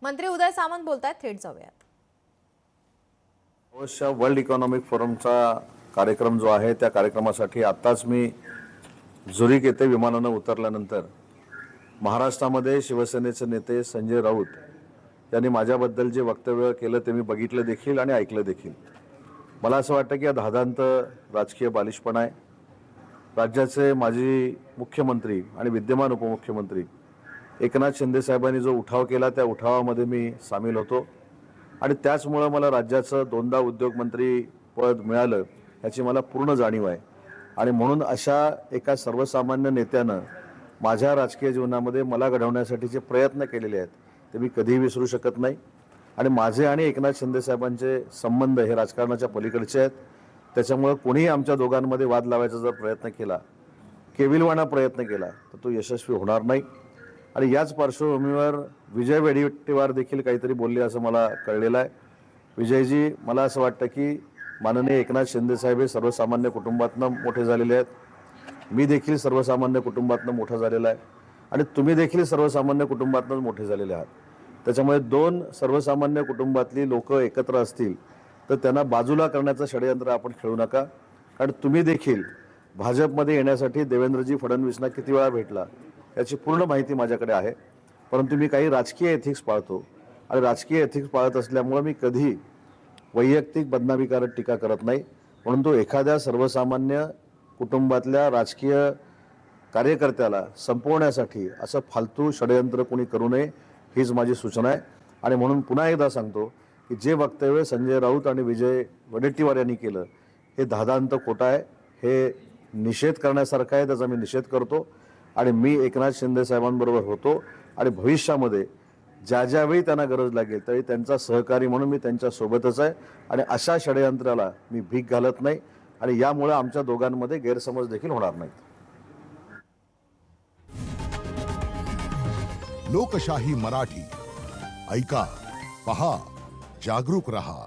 मंत्री उदय सामंत बोलतायत, थेट जाऊयात. अवश्य वर्ल्ड इकॉनॉमिक फोरमचा कार्यक्रम जो आहे त्या कार्यक्रमासाठी आत्ताच मी झुरिक येथे विमानानं उतरल्यानंतर महाराष्ट्रामध्ये शिवसेनेचे नेते संजय राऊत यांनी माझ्याबद्दल जे वक्तव्य केलं ते मी बघितलं देखील आणि ऐकलं देखील. मला असं वाटतं की हा धादांत राजकीय बालिशपणा आहे. राज्याचे माजी मुख्यमंत्री आणि विद्यमान उपमुख्यमंत्री एकनाथ शिंदे साहेबांनी जो उठाव केला त्या उठावामध्ये मी सामील होतो आणि त्याचमुळं मला राज्याचं 2दा उद्योगमंत्री पद मिळालं याची मला पूर्ण जाणीव आहे. आणि म्हणून अशा एका सर्वसामान्य नेत्यानं माझ्या राजकीय जीवनामध्ये मला घडवण्यासाठीचे प्रयत्न केलेले आहेत ते मी कधीही विसरू शकत नाही. आणि माझे आणि एकनाथ शिंदे साहेबांचे संबंध हे राजकारणाच्या पलीकडचे आहेत. त्याच्यामुळं कोणीही आमच्या दोघांमध्ये वाद लावायचा जर प्रयत्न केला, केविलवाणा प्रयत्न केला, तर तो यशस्वी होणार नाही. आणि याच पार्श्वभूमीवर विजय वडेट्टीवार देखील काहीतरी बोलले असं मला कळलेलं आहे. विजयजी, मला असं वाटतं की माननीय एकनाथ शिंदे साहेब हे सर्वसामान्य कुटुंबातनं मोठे झालेले आहेत. मी देखील सर्वसामान्य कुटुंबातनं मोठा झालेला आहे आणि तुम्ही देखील सर्वसामान्य कुटुंबातनंच मोठे झालेले आहात. त्याच्यामुळे 2 सर्वसामान्य कुटुंबातली लोक एकत्र असतील तर त्यांना बाजूला करण्याचं षडयंत्र आपण खेळू नका. कारण तुम्ही देखील भाजपमध्ये येण्यासाठी देवेंद्रजी फडणवीसना किती वेळा भेटला याची पूर्ण माहिती माझ्याकडे आहे. परंतु मी काही राजकीय एथिक्स पाळतो आणि राजकीय एथिक्स पाळत असल्यामुळे मी कधी वैयक्तिक बदनामीकारक टीका करत नाही. म्हणून तो एखाद्या सर्वसामान्य कुटुंबातल्या राजकीय कार्यकर्त्याला संपवण्यासाठी असं फालतू षडयंत्र कोणी करू नये हीच माझी सूचना आहे. आणि म्हणून पुन्हा एकदा सांगतो की जे वक्तव्य संजय राऊत आणि विजय वडेट्टीवार यांनी केलं हे धादांत खोटं आहे. हे निषेध करण्यासारखं आहे, त्याचा मी निषेध करतो. आणि मी एकनाथ शिंदे साहेबांबरोबर होतो आणि भविष्यामध्ये ज्या ज्यावेळी त्यांना गरज लागेल त्यावेळी त्यांचा सहकारी म्हणून मी त्यांच्या सोबतच आहे. आणि अशा षडयंत्राला मी भीक घालत नाही आणि यामुळे आमच्या दोघांमध्ये गैरसमज देखील होणार नाहीत. लोकशाही मराठी ऐका, पहा, जागरूक रहा.